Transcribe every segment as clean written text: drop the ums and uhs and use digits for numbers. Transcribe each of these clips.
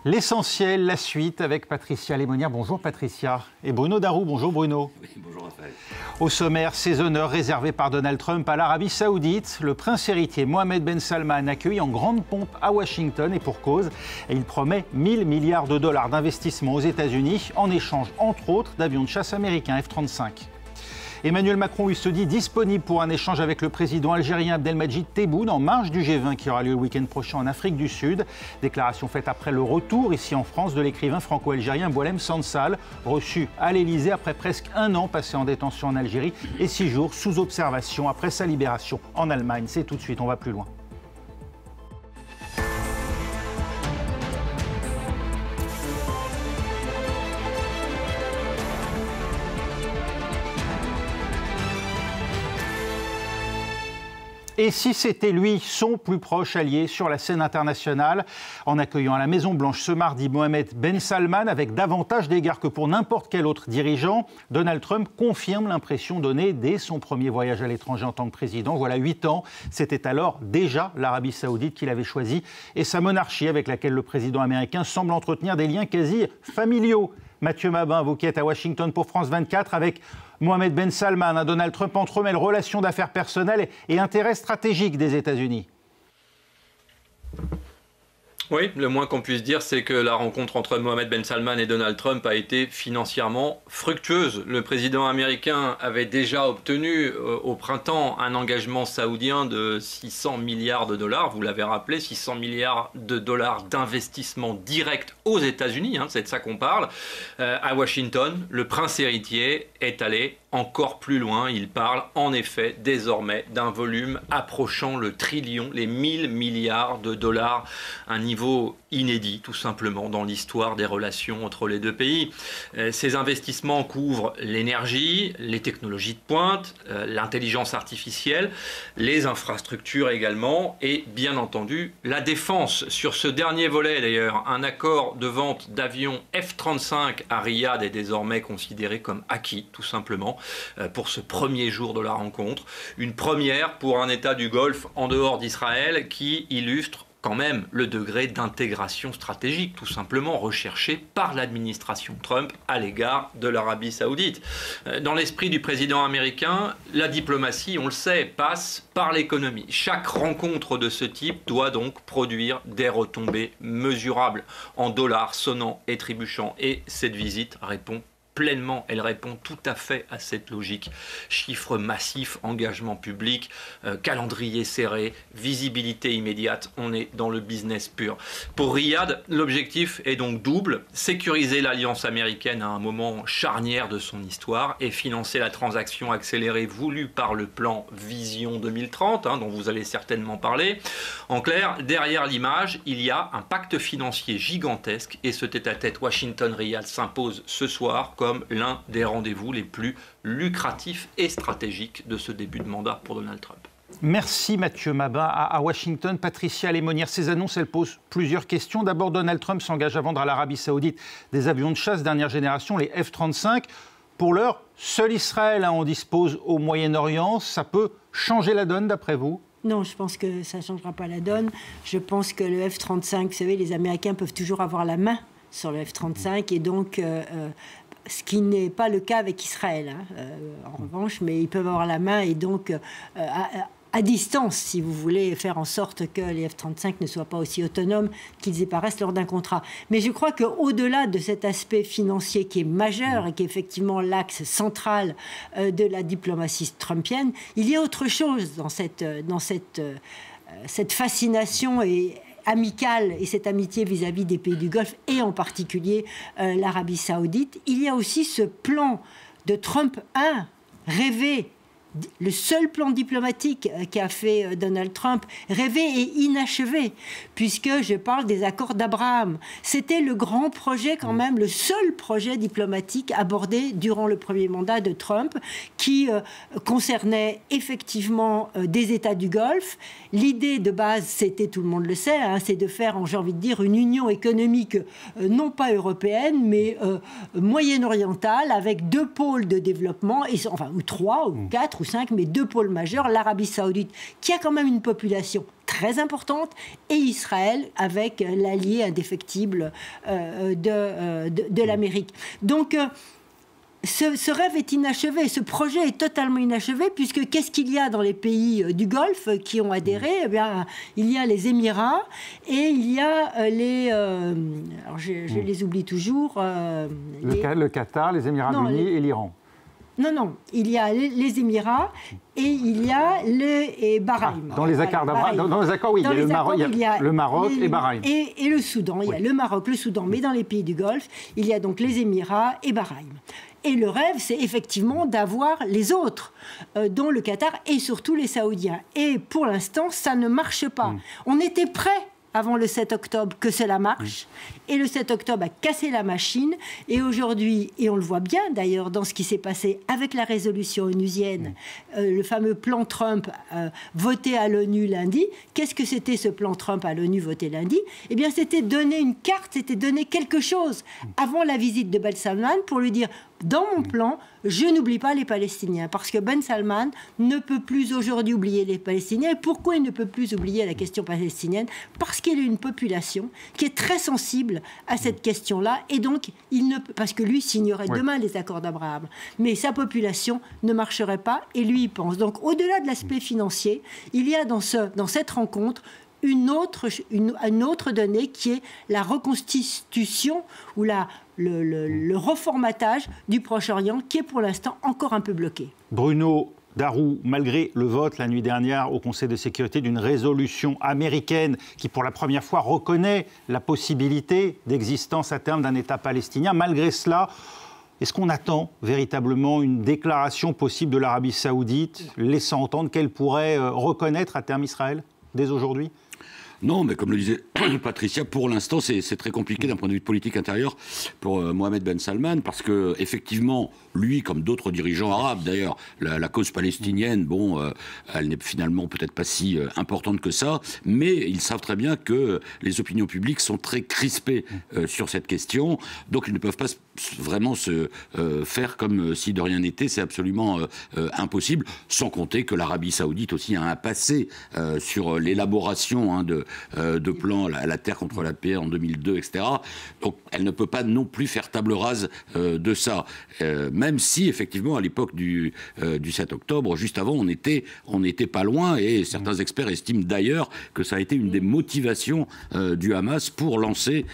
L'essentiel, la suite avec Patricia Lémonière. Bonjour Patricia. Et Bruno Darou. Bonjour Bruno. Oui, bonjour Raphaël. Au sommaire, ces honneurs réservés par Donald Trump à l'Arabie Saoudite. Le prince héritier Mohammed Ben Salman accueilli en grande pompe à Washington et pour cause. Et il promet 1000 milliards de dollars d'investissement aux États-Unis en échange, entre autres, d'avions de chasse américains F-35. Emmanuel Macron lui se dit disponible pour un échange avec le président algérien Abdelmadjid Tebboune en marge du G20 qui aura lieu le week-end prochain en Afrique du Sud. Déclaration faite après le retour ici en France de l'écrivain franco-algérien Boualem Sansal, reçu à l'Elysée après presque un an passé en détention en Algérie et 6 jours sous observation après sa libération en Allemagne. C'est tout de suite, on va plus loin. Et si c'était lui, son plus proche allié sur la scène internationale, en accueillant à la Maison-Blanche ce mardi Mohammed Ben Salman avec davantage d'égards que pour n'importe quel autre dirigeant, Donald Trump confirme l'impression donnée dès son premier voyage à l'étranger en tant que président. Voilà 8 ans, c'était alors déjà l'Arabie Saoudite qu'il avait choisi et sa monarchie avec laquelle le président américain semble entretenir des liens quasi familiaux. Mathieu Mabin, vous qui êtes à Washington pour France 24, avec Mohammed Ben Salman, Donald Trump entremêle relations d'affaires personnelles et intérêts stratégiques des États-Unis. Oui, le moins qu'on puisse dire, c'est que la rencontre entre Mohammed Ben Salman et Donald Trump a été financièrement fructueuse. Le président américain avait déjà obtenu au printemps un engagement saoudien de 600 milliards de dollars, vous l'avez rappelé, 600 milliards de dollars d'investissement direct aux États-Unis, c'est de ça qu'on parle. À Washington, le prince héritier est allé encore plus loin. Il parle en effet désormais d'un volume approchant le trillion, les 1000 milliards de dollars, un niveau inédit tout simplement dans l'histoire des relations entre les deux pays. Ces investissements couvrent l'énergie, les technologies de pointe, l'intelligence artificielle, les infrastructures également et bien entendu la défense. Sur ce dernier volet d'ailleurs, un accord de vente d'avions F-35 à Riyad est désormais considéré comme acquis tout simplement pour ce premier jour de la rencontre. Une première pour un État du Golfe en dehors d'Israël qui illustre quand même le degré d'intégration stratégique tout simplement recherché par l'administration Trump à l'égard de l'Arabie Saoudite. Dans l'esprit du président américain, la diplomatie, on le sait, passe par l'économie. Chaque rencontre de ce type doit donc produire des retombées mesurables en dollars sonnants et trébuchants. Et cette visite répond pleinement, elle répond tout à fait à cette logique. Chiffres massifs, engagement public, calendrier serré, visibilité immédiate, on est dans le business pur. Pour Riyad, l'objectif est donc double, sécuriser l'alliance américaine à un moment charnière de son histoire et financer la transaction accélérée voulue par le plan Vision 2030, dont vous allez certainement parler. En clair, derrière l'image, il y a un pacte financier gigantesque et ce tête-à-tête Washington-Riyad s'impose ce soir comme l'un des rendez-vous les plus lucratifs et stratégiques de ce début de mandat pour Donald Trump. Merci Mathieu Mabin. À Washington, Patricia Lémonière, ces annonces, elles posent plusieurs questions. D'abord, Donald Trump s'engage à vendre à l'Arabie Saoudite des avions de chasse dernière génération, les F-35. Pour l'heure, seul Israël en dispose au Moyen-Orient. Ça peut changer la donne d'après vous ? Non, je pense que ça ne changera pas la donne. Je pense que le F-35, vous savez, les Américains peuvent toujours avoir la main sur le F-35 et donc... ce qui n'est pas le cas avec Israël, en revanche, mais ils peuvent avoir la main et donc à distance, si vous voulez, faire en sorte que les F-35 ne soient pas aussi autonomes qu'ils y paraissent lors d'un contrat. Mais je crois qu'au-delà de cet aspect financier qui est majeur et qui est effectivement l'axe central de la diplomatie trumpienne, il y a autre chose dans cette fascination amicale et cette amitié vis-à-vis des pays du Golfe et en particulier l'Arabie Saoudite. Il y a aussi ce plan de Trump 1 rêvé, le seul plan diplomatique qu'a fait Donald Trump, rêvé et inachevé, puisque je parle des accords d'Abraham. C'était le grand projet quand même, le seul projet diplomatique abordé durant le premier mandat de Trump, qui concernait effectivement des États du Golfe. L'idée de base, c'était, tout le monde le sait, c'est de faire, j'ai envie de dire, une union économique non pas européenne, mais moyen-orientale, avec 2 pôles de développement, enfin, ou 3 ou 4, 4 ou 5, mais 2 pôles majeurs, l'Arabie Saoudite, qui a quand même une population très importante, et Israël, avec l'allié indéfectible de l'Amérique. Donc, ce rêve est inachevé, ce projet est totalement inachevé, puisque qu'est-ce qu'il y a dans les pays du Golfe qui ont adhéré? Eh bien, il y a les Émirats et il y a les... alors je les oublie toujours. Le Qatar, les Émirats unis et l'Iran. Non, il y a les Émirats et il y a le Bahreïn. Dans les accords oui, il y a le Maroc et Bahreïn. Et le Soudan, il y a le Maroc, le Soudan, mais dans les pays du Golfe, il y a donc les Émirats et Bahreïn. Et le rêve, c'est effectivement d'avoir les autres, dont le Qatar et surtout les Saoudiens. Et pour l'instant, ça ne marche pas. On était prêt avant le 7 octobre que cela marche. Et le 7 octobre a cassé la machine. Et aujourd'hui, et on le voit bien d'ailleurs dans ce qui s'est passé avec la résolution onusienne, le fameux plan Trump voté à l'ONU lundi. Qu'est-ce que c'était ce plan Trump à l'ONU voté lundi? Eh bien, c'était donner une carte, c'était donner quelque chose avant la visite de Ben Salman pour lui dire: dans mon plan, je n'oublie pas les Palestiniens, parce que Ben Salman ne peut plus aujourd'hui oublier les Palestiniens. Et pourquoi il ne peut plus oublier la question palestinienne? Parce qu'il a une population qui est très sensible à cette question-là, et donc il ne peut, parce que lui signerait demain les accords d'Abraham, mais sa population ne marcherait pas, et lui il pense. Donc au-delà de l'aspect financier, il y a dans cette rencontre une autre donnée qui est la reconstitution ou le reformatage du Proche-Orient, qui est pour l'instant encore un peu bloqué. Bruno Darroux, malgré le vote la nuit dernière au Conseil de sécurité d'une résolution américaine qui pour la première fois reconnaît la possibilité d'existence à terme d'un État palestinien, malgré cela, est-ce qu'on attend véritablement une déclaration possible de l'Arabie saoudite laissant entendre qu'elle pourrait reconnaître à terme Israël dès aujourd'hui ? Non, mais comme le disait Patricia, pour l'instant, c'est très compliqué d'un point de vue de politique intérieure pour Mohamed Ben Salman, parce que effectivement, lui, comme d'autres dirigeants arabes, d'ailleurs, la cause palestinienne, bon, elle n'est finalement peut-être pas si importante que ça, mais ils savent très bien que les opinions publiques sont très crispées sur cette question, donc ils ne peuvent pas vraiment se faire comme si de rien n'était. C'est absolument impossible, sans compter que l'Arabie saoudite aussi a un passé sur l'élaboration de plans, la terre contre la paix en 2002, etc. Donc elle ne peut pas non plus faire table rase de ça. Même si, effectivement, à l'époque du 7 octobre, juste avant, on n'était pas loin, et certains experts estiment d'ailleurs que ça a été une des motivations du Hamas pour lancer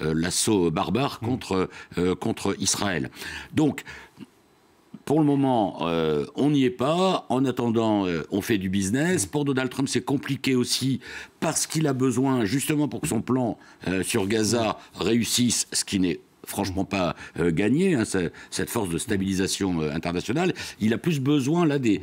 l'assaut barbare contre Israël. Donc, pour le moment, on n'y est pas. En attendant, on fait du business. Pour Donald Trump, c'est compliqué aussi parce qu'il a besoin, justement pour que son plan sur Gaza réussisse, ce qui n'est franchement pas gagné, hein, cette force de stabilisation internationale, il a plus besoin là des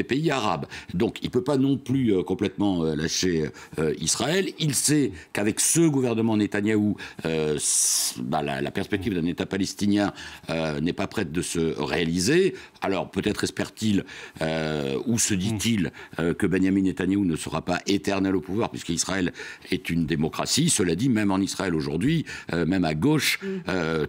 pays arabes. Donc il ne peut pas non plus complètement lâcher Israël. Il sait qu'avec ce gouvernement Netanyahou, la perspective d'un État palestinien n'est pas prête de se réaliser. Alors peut-être espère-t-il, ou se dit-il, que Benjamin Netanyahou ne sera pas éternel au pouvoir, puisqu'Israël est une démocratie. Cela dit, même en Israël aujourd'hui, même à gauche,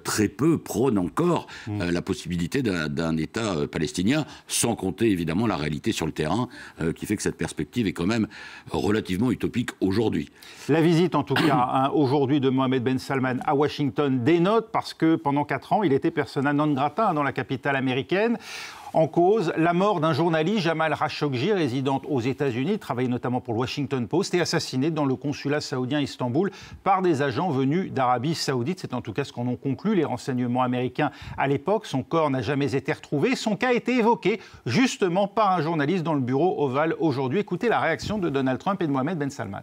très peu prônent encore la possibilité d'un État palestinien, sans compter évidemment la réalité sur le terrain, qui fait que cette perspective est quand même relativement utopique aujourd'hui. La visite, en tout cas, aujourd'hui de Mohamed Ben Salman à Washington dénote, parce que pendant 4 ans, il était persona non grata dans la capitale américaine. En cause, la mort d'un journaliste, Jamal Khashoggi, résident aux États-Unis, travaillait notamment pour le Washington Post, et assassiné dans le consulat saoudien à Istanbul par des agents venus d'Arabie saoudite. C'est en tout cas ce qu'en ont conclu les renseignements américains à l'époque. Son corps n'a jamais été retrouvé. Son cas a été évoqué justement par un journaliste dans le bureau ovale aujourd'hui. Écoutez la réaction de Donald Trump et de Mohamed Ben Salman.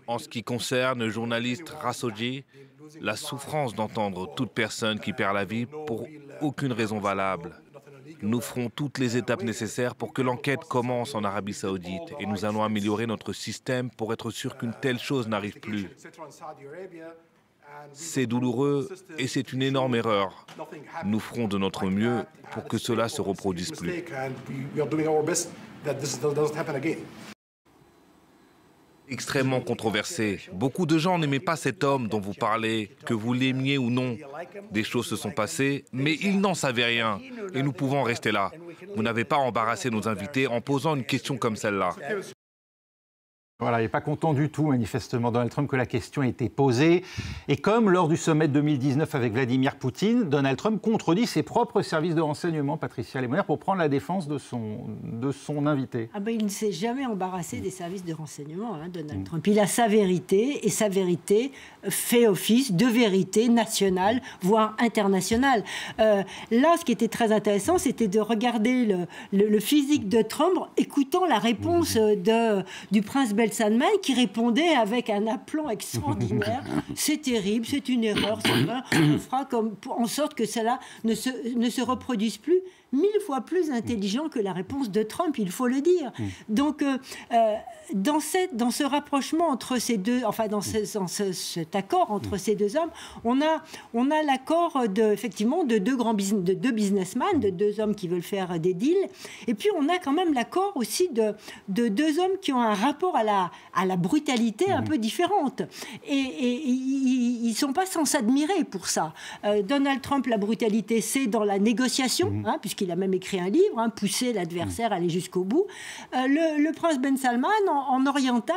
En ce qui concerne le journaliste Khashoggi, la souffrance d'entendre toute personne qui perd la vie pour aucune raison valable. Nous ferons toutes les étapes nécessaires pour que l'enquête commence en Arabie Saoudite, et nous allons améliorer notre système pour être sûr qu'une telle chose n'arrive plus. C'est douloureux et c'est une énorme erreur. Nous ferons de notre mieux pour que cela se reproduise plus. 4 extrêmement controversé. Beaucoup de gens n'aimaient pas cet homme dont vous parlez, que vous l'aimiez ou non. Des choses se sont passées, mais il n'en savait rien. Et nous pouvons rester là. Vous n'avez pas embarrassé nos invités en posant une question comme celle-là. Voilà, il n'est pas content du tout, manifestement, Donald Trump, que la question ait été posée. Et comme lors du sommet de 2019 avec Vladimir Poutine, Donald Trump contredit ses propres services de renseignement, Patricia Lemonnier, pour prendre la défense de son invité. Ah ben, il ne s'est jamais embarrassé des services de renseignement, hein, Donald Trump. Il a sa vérité, et sa vérité fait office de vérité nationale, voire internationale. Là, ce qui était très intéressant, c'était de regarder le physique de Trump, écoutant la réponse du prince Salman, qui répondait avec un aplomb extraordinaire. C'est terrible, c'est une erreur, on fera en sorte que cela ne se reproduise plus. 1000 fois plus intelligent que la réponse de Trump, il faut le dire. Donc, dans ce rapprochement entre ces deux, enfin dans cet accord entre ces deux hommes, on a l'accord effectivement de deux businessmen, de deux hommes qui veulent faire des deals, et puis on a quand même l'accord aussi de deux hommes qui ont un rapport à la brutalité un peu différente, et ils sont pas sans s'admirer pour ça. Donald Trump, la brutalité, c'est dans la négociation, hein, puisqu'il a même écrit un livre, hein, pousser l'adversaire à aller jusqu'au bout. Le prince Ben Salman, en oriental,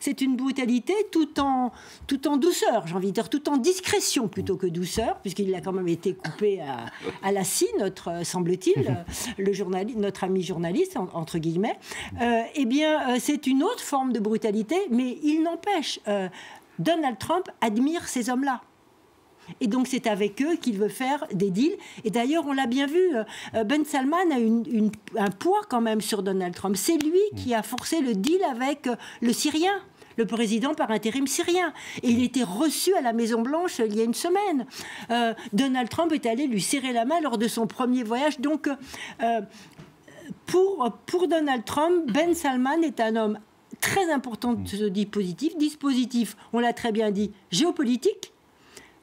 c'est une brutalité tout en douceur, j'ai envie de dire, tout en discrétion plutôt que douceur, puisqu'il a quand même été coupé à la scie, semble-t-il, notre ami journaliste, entre guillemets. Eh bien, c'est une autre forme de brutalité, mais il n'empêche, Donald Trump admire ces hommes-là. Et donc, c'est avec eux qu'il veut faire des deals. Et d'ailleurs, on l'a bien vu, Ben Salman a un poids quand même sur Donald Trump. C'est lui qui a forcé le deal avec le Syrien, le président par intérim syrien. Et il était reçu à la Maison-Blanche il y a une semaine. Donald Trump est allé lui serrer la main lors de son premier voyage. Donc, pour Donald Trump, Ben Salman est un homme très important de ce dispositif, on l'a très bien dit, géopolitique,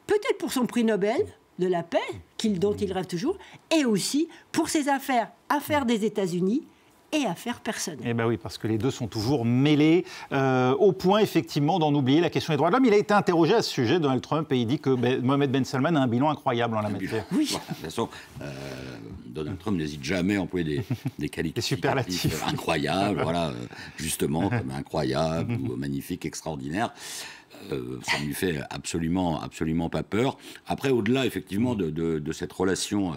peut-être pour son prix Nobel de la paix, dont il rêve toujours, et aussi pour ses affaires des États-Unis et affaires personnelles. Eh bien oui, parce que les deux sont toujours mêlés, au point effectivement d'en oublier la question des droits de l'homme. Il a été interrogé à ce sujet, Donald Trump, et il dit que Mohamed Ben Salman a un bilan incroyable en la matière. Oui. De toute façon, Donald Trump n'hésite jamais à employer des qualificatifs incroyables, voilà, justement, comme incroyable, ou magnifique, extraordinaire. Ça ne lui fait absolument pas peur. Après, au-delà, effectivement, de cette relation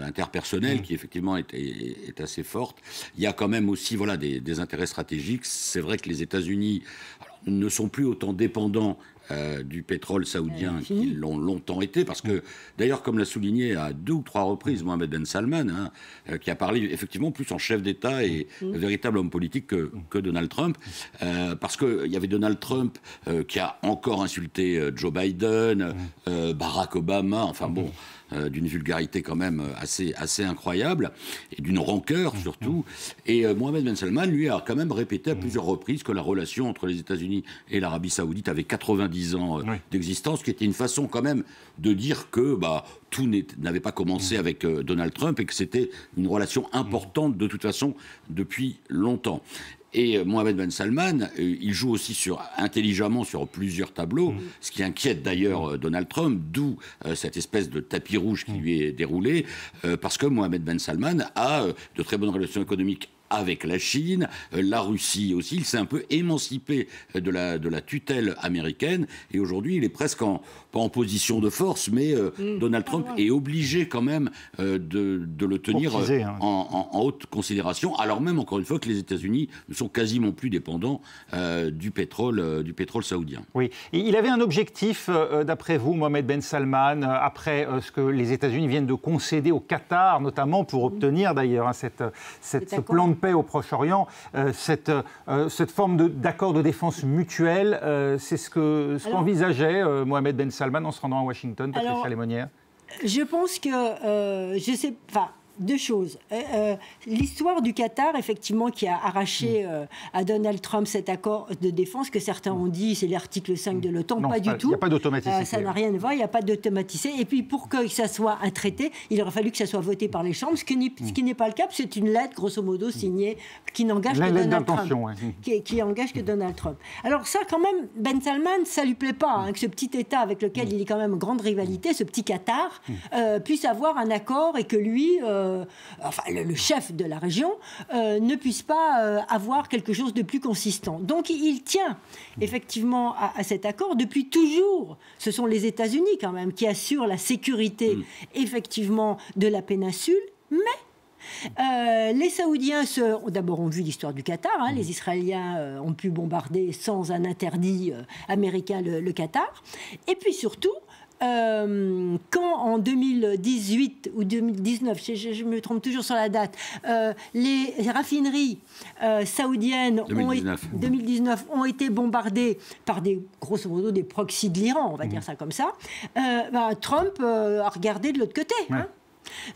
interpersonnelle qui, effectivement, est assez forte, il y a quand même aussi des intérêts stratégiques. C'est vrai que les États-Unis ne sont plus autant dépendants du pétrole saoudien qu'ils l'ont longtemps été, parce que, d'ailleurs, comme l'a souligné à 2 ou 3 reprises Mohamed Ben Salman, qui a parlé effectivement plus en chef d'État et véritable homme politique que Donald Trump, parce qu'il y avait Donald Trump qui a encore insulté Joe Biden, Barack Obama, enfin bon, d'une vulgarité quand même assez incroyable, et d'une rancœur surtout. Et Mohamed Ben Salman, lui, a quand même répété à plusieurs reprises que la relation entre les États-Unis et l'Arabie Saoudite avait 90 ans d'existence, qui était une façon quand même de dire que tout n'avait pas commencé avec Donald Trump, et que c'était une relation importante de toute façon depuis longtemps. Et Mohamed Ben Salman, il joue aussi intelligemment sur plusieurs tableaux, ce qui inquiète d'ailleurs Donald Trump, d'où cette espèce de tapis rouge qui lui est déroulé, parce que Mohamed Ben Salman a de très bonnes relations économiques avec la Chine, la Russie aussi. Il s'est un peu émancipé de la tutelle américaine, et aujourd'hui il est presque pas en position de force, mais Donald Trump est obligé quand même de le tenir en haute considération, alors même, encore une fois, que les États-Unis ne sont quasiment plus dépendants du pétrole saoudien. Oui, et il avait un objectif, d'après vous, Mohamed Ben Salman, après ce que les États-Unis viennent de concéder au Qatar, notamment pour obtenir d'ailleurs ce plan de paix au Proche-Orient, cette forme d'accord de défense mutuelle, c'est ce qu'envisageait Mohamed Ben Salman en se rendant à Washington, Patricia Lemonnier. Je pense que, deux choses. L'histoire du Qatar, effectivement, qui a arraché à Donald Trump cet accord de défense, que certains ont dit, c'est l'article 5 de l'OTAN. Pas du tout. Il n'y a pas d'automaticité. Ça n'a rien à voir, il n'y a pas d'automaticité. Et puis, pour que ça soit un traité, il aurait fallu que ça soit voté par les chambres, ce qui n'est pas le cas, c'est une lettre, grosso modo, signée, qui n'engage que Donald Trump. Ouais. Qui engage que Donald Trump. Alors ça, quand même, Ben Salman, ça lui plaît pas, que ce petit État avec lequel il est quand même en grande rivalité, ce petit Qatar, puisse avoir un accord et que lui, enfin le chef de la région, ne puisse pas avoir quelque chose de plus consistant. Donc il tient effectivement à cet accord. Depuis toujours, ce sont les États-Unis quand même qui assurent la sécurité effectivement de la péninsule, mais les Saoudiens d'abord ont vu l'histoire du Qatar. Les Israéliens ont pu bombarder sans un interdit américain le Qatar. Et puis surtout, quand en 2018 ou 2019, je me trompe toujours sur la date, les raffineries saoudiennes 2019 ont été bombardées par grosso modo des proxys de l'Iran, on va dire ça comme ça, Trump a regardé de l'autre côté.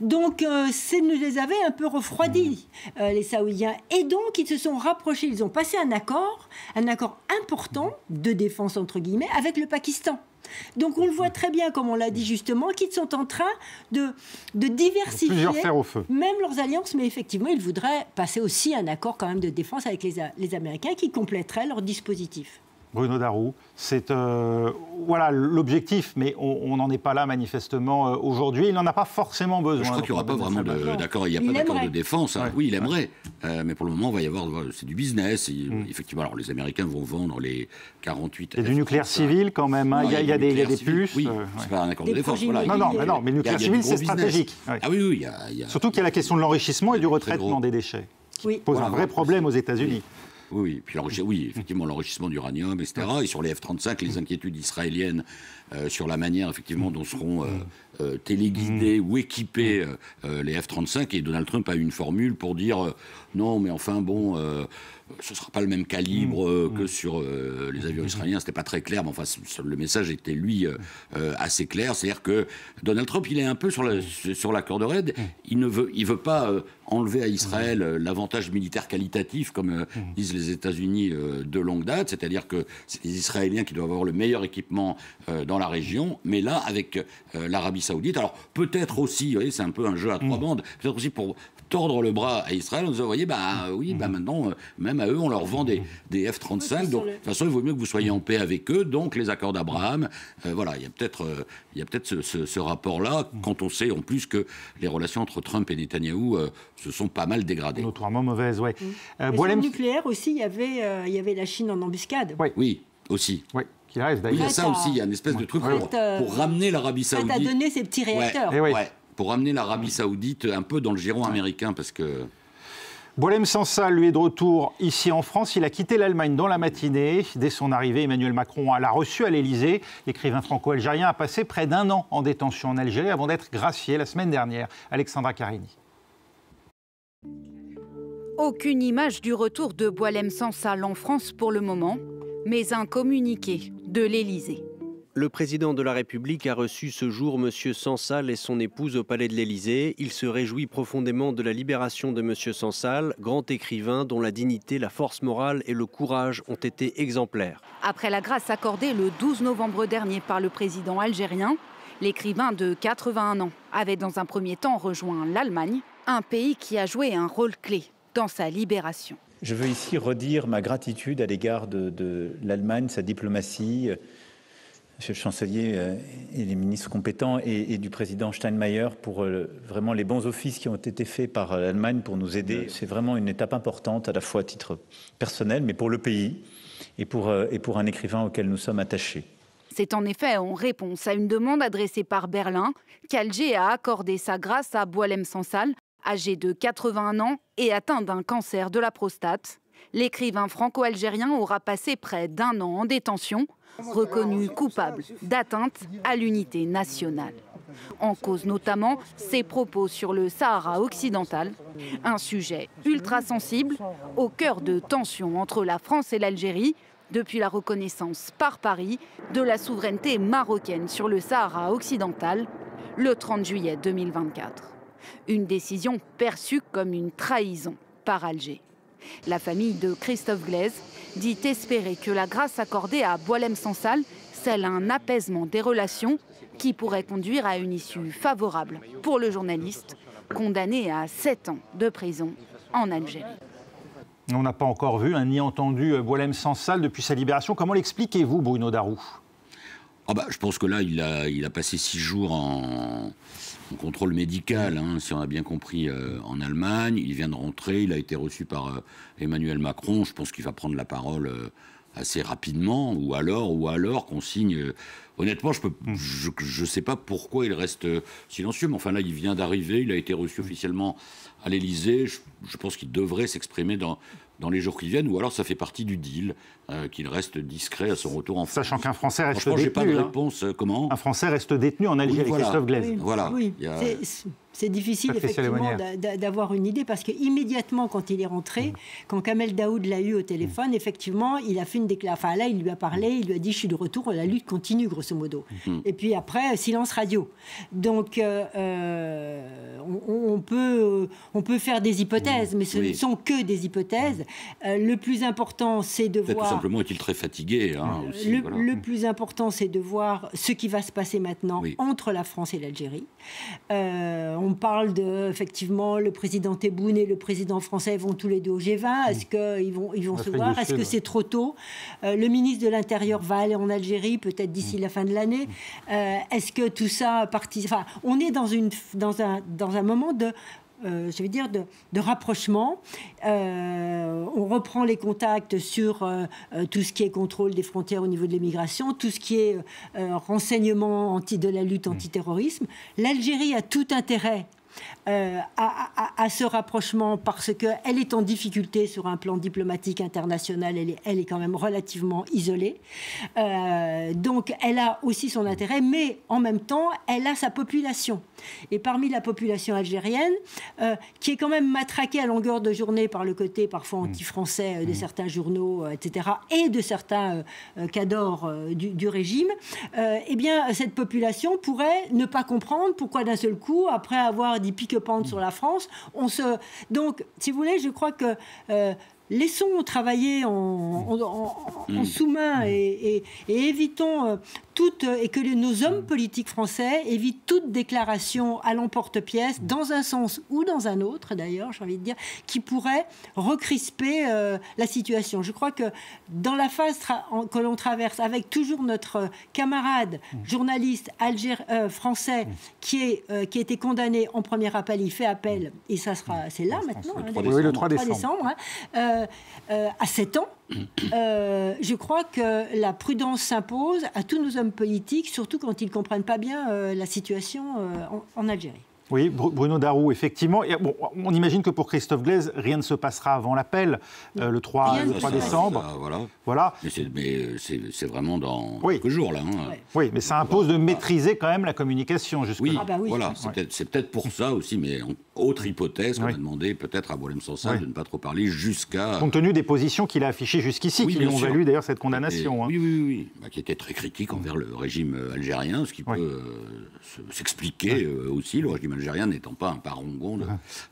Donc, ça nous les avait un peu refroidis, les Saoudiens. Et donc, ils se sont rapprochés. Ils ont passé un accord important de défense, entre guillemets, avec le Pakistan. Donc, on le voit très bien, comme on l'a dit justement, qu'ils sont en train de diversifier même leurs alliances. Mais effectivement, ils voudraient passer aussi un accord quand même de défense avec les Américains qui compléterait leur dispositif. Bruno Darroux, c'est voilà l'objectif, mais on n'en est pas là manifestement aujourd'hui. Il n'en a pas forcément besoin. Je crois qu'il n'y aura pas vraiment d'accord. Il n'y a pas d'accord de défense. Oui, il aimerait, mais pour le moment, il va y avoir. C'est du business. Effectivement, alors les Américains vont vendre les 48. Il y a du nucléaire civil quand même. Il y a des puces. Oui, c'est pas un accord de défense. Voilà. Non, mais le nucléaire civil, c'est stratégique. Ah oui, surtout qu'il y a la question de l'enrichissement et du retraitement des déchets, qui pose un vrai problème aux États-Unis. Oui, puis effectivement, l'enrichissement d'uranium, etc. Et sur les F-35, les inquiétudes israéliennes sur la manière, effectivement, dont seront téléguidés ou équipés les F-35. Et Donald Trump a eu une formule pour dire non, mais enfin, bon, ce ne sera pas le même calibre que sur les avions israéliens. Ce n'était pas très clair, mais enfin, le message était, lui, assez clair. C'est-à-dire que Donald Trump, il est un peu sur la corde raide. Il ne veut pas enlever à Israël l'avantage militaire qualitatif, comme disent les États-Unis de longue date. C'est-à-dire que c'est les Israéliens qui doivent avoir le meilleur équipement dans la région. Mais là, avec l'Arabie Saoudite, alors peut-être aussi, vous voyez, c'est un peu un jeu à trois bandes, peut-être aussi pour tordre le bras à Israël en disant, vous voyez, maintenant, même à eux, on leur vend des F-35. Donc, de toute façon, il vaut mieux que vous soyez en paix avec eux. Donc, les accords d'Abraham, voilà, il y a peut-être ce rapport-là, quand on sait en plus que les relations entre Trump et Netanyahou se sont pas mal dégradées. Notoirement mauvaises, oui. Sur le nucléaire aussi, il y avait la Chine en embuscade. Oui, aussi. Oui. Il y a ça aussi, il y a une espèce de truc pour ramener l'Arabie Saoudite. Ça a donné ces petits réacteurs. Pour ramener l'Arabie Saoudite un peu dans le giron américain, parce que... Boualem Sansal, lui, est de retour ici en France. Il a quitté l'Allemagne dans la matinée. Dès son arrivée, Emmanuel Macron l'a reçu à l'Élysée. L'écrivain franco-algérien a passé près d'1 an en détention en Algérie avant d'être gracié la semaine dernière. Alexandra Carini. Aucune image du retour de Boualem Sansal en France pour le moment, mais un communiqué de l'Élysée. Le président de la République a reçu ce jour M. Sansal et son épouse au palais de l'Élysée. Il se réjouit profondément de la libération de M. Sansal, grand écrivain dont la dignité, la force morale et le courage ont été exemplaires. Après la grâce accordée le 12 novembre dernier par le président algérien, l'écrivain de 81 ans avait dans un premier temps rejoint l'Allemagne, un pays qui a joué un rôle clé dans sa libération. Je veux ici redire ma gratitude à l'égard de l'Allemagne, sa diplomatie, Monsieur le chancelier et les ministres compétents et du président Steinmeier pour vraiment les bons offices qui ont été faits par l'Allemagne pour nous aider. C'est vraiment une étape importante à la fois à titre personnel mais pour le pays et pour un écrivain auquel nous sommes attachés. C'est en effet en réponse à une demande adressée par Berlin qu'Alger a accordé sa grâce à Boualem Sansal, âgé de 81 ans et atteint d'un cancer de la prostate. L'écrivain franco-algérien aura passé près d'1 an en détention, reconnu coupable d'atteinte à l'unité nationale. En cause notamment ses propos sur le Sahara occidental, un sujet ultra sensible au cœur de tensions entre la France et l'Algérie depuis la reconnaissance par Paris de la souveraineté marocaine sur le Sahara occidental le 30 juillet 2024. Une décision perçue comme une trahison par Alger. La famille de Christophe Glaise dit espérer que la grâce accordée à Boualem Sansal scelle un apaisement des relations qui pourrait conduire à une issue favorable pour le journaliste, condamné à 7 ans de prison en Algérie. On n'a pas encore vu ni entendu Boualem Sansal depuis sa libération. Comment l'expliquez-vous, Bruno Darroux ? Je pense que là, il a passé 6 jours en contrôle médical, si on a bien compris, en Allemagne. Il vient de rentrer, il a été reçu par Emmanuel Macron. Je pense qu'il va prendre la parole assez rapidement, ou alors qu'on signe... Honnêtement, je ne sais pas pourquoi il reste silencieux, mais enfin là, il vient d'arriver, il a été reçu officiellement à l'Élysée. Je pense qu'il devrait s'exprimer dans les jours qui viennent, ou alors ça fait partie du deal, qu'il reste discret à son retour en France. Sachant qu'un Français reste détenu. J'ai pas de réponse. Comment ? Un Français reste détenu en Algérie, voilà. Christophe Glaise. Oui, voilà. Oui. C'est difficile effectivement d'avoir une idée parce qu'immédiatement quand il est rentré, quand Kamel Daoud l'a eu au téléphone, effectivement, il a fait une déclaration. Enfin là, il lui a parlé, il lui a dit je suis de retour, la lutte continue grosso modo. Et puis après, silence radio. Donc on peut faire des hypothèses, mais ce ne sont que des hypothèses. Le plus important, c'est de voir... Tout simplement, est-il très fatigué aussi, le plus important, c'est de voir ce qui va se passer maintenant entre la France et l'Algérie. On parle effectivement, le président Tebboune et le président français vont tous les deux au G20. Est-ce qu'ils vont se voir ? Est-ce que c'est trop tôt ? Le ministre de l'Intérieur va aller en Algérie, peut-être d'ici la fin de l'année. Est-ce que tout ça Enfin, on est dans un moment de rapprochement. On reprend les contacts sur tout ce qui est contrôle des frontières au niveau de l'immigration, tout ce qui est renseignement de la lutte antiterrorisme. L'Algérie a tout intérêt à ce rapprochement parce qu'elle est en difficulté sur un plan diplomatique international, elle est quand même relativement isolée. Donc elle a aussi son intérêt, mais en même temps, elle a sa population. Et parmi la population algérienne, qui est quand même matraquée à longueur de journée par le côté parfois anti-français de certains journaux, etc., et de certains cadors du régime, eh bien, cette population pourrait ne pas comprendre pourquoi d'un seul coup, après avoir dit pique-pente sur la France, Donc, si vous voulez, je crois que... laissons travailler en sous-main et évitons et que nos hommes politiques français évitent toute déclaration à l'emporte-pièce, dans un sens ou dans un autre, d'ailleurs, j'ai envie de dire, qui pourrait recrisper la situation. Je crois que dans la phase que l'on traverse, avec toujours notre camarade journaliste français qui a été condamné en premier appel, il fait appel, et c'est là maintenant, le 3 décembre. À 7 ans, je crois que la prudence s'impose à tous nos hommes politiques, surtout quand ils ne comprennent pas bien la situation en Algérie. Oui, Bruno Darroux, effectivement. Et bon, on imagine que pour Christophe Glaise, rien ne se passera avant l'appel, le 3 décembre. Voilà. Mais c'est vraiment dans quelques jours, là. Oui, mais ça impose de maîtriser quand même la communication jusque-là. Voilà. C'est peut-être pour ça aussi, mais autre hypothèse qu'on a demandé peut-être à Boualem Sansal de ne pas trop parler jusqu'à... Compte tenu des positions qu'il a affichées jusqu'ici, qui lui ont valu d'ailleurs cette condamnation. Oui. Qui était très critique envers le régime algérien, ce qui peut s'expliquer aussi, le régime algérien n'étant pas un parangon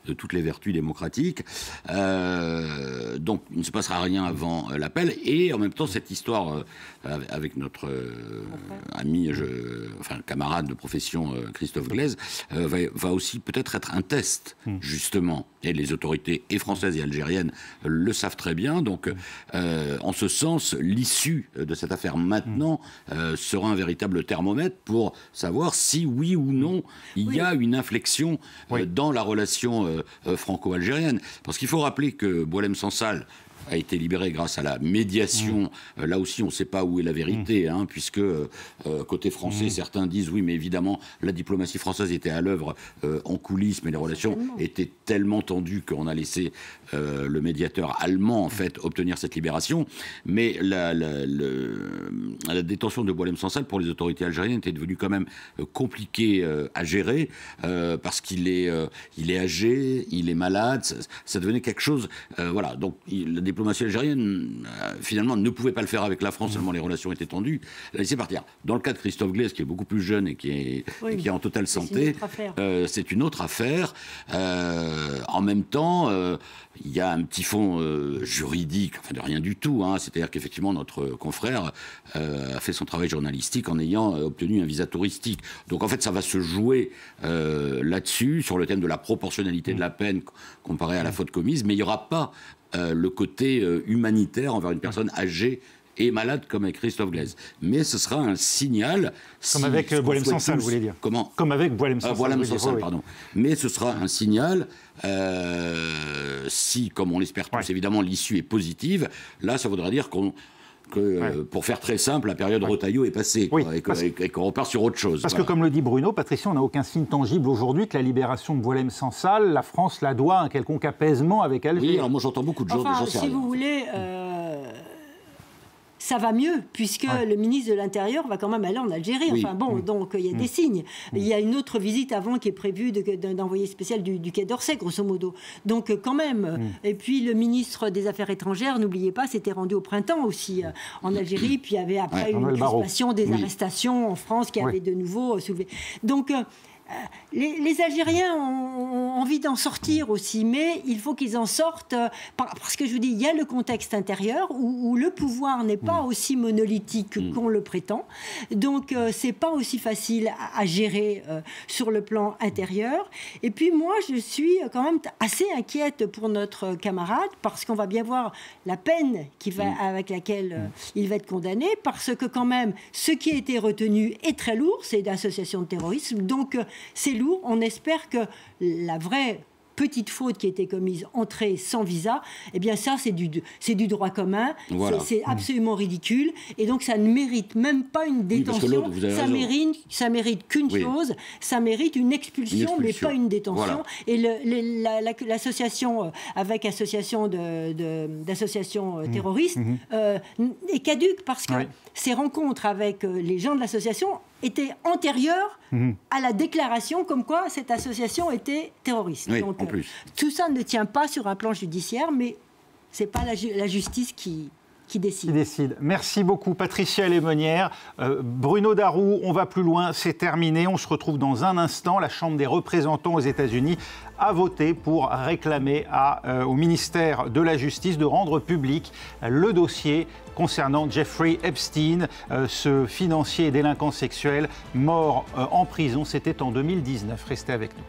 de toutes les vertus démocratiques. Donc, il ne se passera rien avant l'appel. Et en même temps, cette histoire avec notre camarade de profession Christophe Glaise va aussi peut-être être un test, justement. Et les autorités françaises et algériennes le savent très bien. Donc, en ce sens, l'issue de cette affaire maintenant sera un véritable thermomètre pour savoir si, oui ou non, il y a une inflexion dans la relation franco-algérienne. Parce qu'il faut rappeler que Boualem Sansal a été libéré grâce à la médiation. Là aussi, on ne sait pas où est la vérité, puisque côté français, certains disent oui, mais évidemment, la diplomatie française était à l'œuvre en coulisses, mais les relations étaient tellement tendues qu'on a laissé le médiateur allemand, en fait, obtenir cette libération. Mais la détention de Boualem Sansal pour les autorités algériennes était devenue quand même compliquée à gérer, parce qu'il est âgé, il est malade, ça devenait quelque chose... voilà, donc la diplomatie algérienne, finalement, ne pouvait pas le faire avec la France, seulement les relations étaient tendues. Elle a laissé partir. Dans le cas de Christophe Glaise, qui est beaucoup plus jeune et qui est en totale santé, c'est une autre affaire. En même temps, il y a un petit fond juridique, enfin de rien du tout. Hein. C'est-à-dire qu'effectivement, notre confrère a fait son travail journalistique en ayant obtenu un visa touristique. Donc en fait, ça va se jouer là-dessus, sur le thème de la proportionnalité de la peine comparée à la faute commise, mais il n'y aura pas le côté humanitaire envers une personne âgée et malade comme avec Christophe Glaise. Mais ce sera un signal... Comme avec Boualem Sansal, vous voulez dire. Comment ? Comme avec Boualem Sansal. Boualem Sansal, pardon. Mais ce sera un signal, si, comme on l'espère tous, évidemment, l'issue est positive, là, ça voudra dire pour faire très simple, la période Retailleau est passée, et qu'on repart sur autre chose. Parce que, comme le dit Bruno, Patricia, on n'a aucun signe tangible aujourd'hui que la libération de Boualem Sansal, la France la doit à un quelconque apaisement avec Alger. Oui, alors moi j'entends beaucoup de gens, si vous voulez... ça va mieux, puisque le ministre de l'Intérieur va quand même aller en Algérie. Enfin bon, donc il y a des signes. Il y a une autre visite avant qui est prévue d'un envoyé spécial du Quai d'Orsay, grosso modo. Donc quand même. Et puis le ministre des Affaires étrangères, n'oubliez pas, s'était rendu au printemps aussi en Algérie. Puis il y avait après une crispation des arrestations en France qui avait de nouveau soulevé. Donc... les Algériens ont envie d'en sortir aussi, mais il faut qu'ils en sortent parce que je vous dis, il y a le contexte intérieur où le pouvoir n'est pas aussi monolithique qu'on le prétend, donc c'est pas aussi facile à gérer sur le plan intérieur. Et puis moi, je suis quand même assez inquiète pour notre camarade parce qu'on va bien voir la peine avec laquelle il va être condamné, parce que quand même, ce qui a été retenu est très lourd, c'est d'association de terrorisme, donc c'est lourd. On espère que la vraie petite faute qui a été commise, entrée sans visa, eh bien ça, c'est du droit commun. Voilà. C'est absolument ridicule. Et donc, ça ne mérite même pas une détention. Ça mérite qu'une chose, ça mérite une expulsion, mais pas une détention. Voilà. Et l'association, avec association d'associations terroristes, est caduque parce que ces rencontres avec les gens de l'association étaient antérieures à la déclaration comme quoi cette association était terroriste. Oui, donc, en plus. Tout ça ne tient pas sur un plan judiciaire, mais ce n'est pas la justice qui décide. Merci beaucoup, Patricia Lémonière. Bruno Darroux, on va plus loin, c'est terminé. On se retrouve dans un instant. La Chambre des représentants aux États-Unis a voté pour réclamer au ministère de la Justice de rendre public le dossier concernant Jeffrey Epstein, ce financier et délinquant sexuel mort en prison. C'était en 2019. Restez avec nous.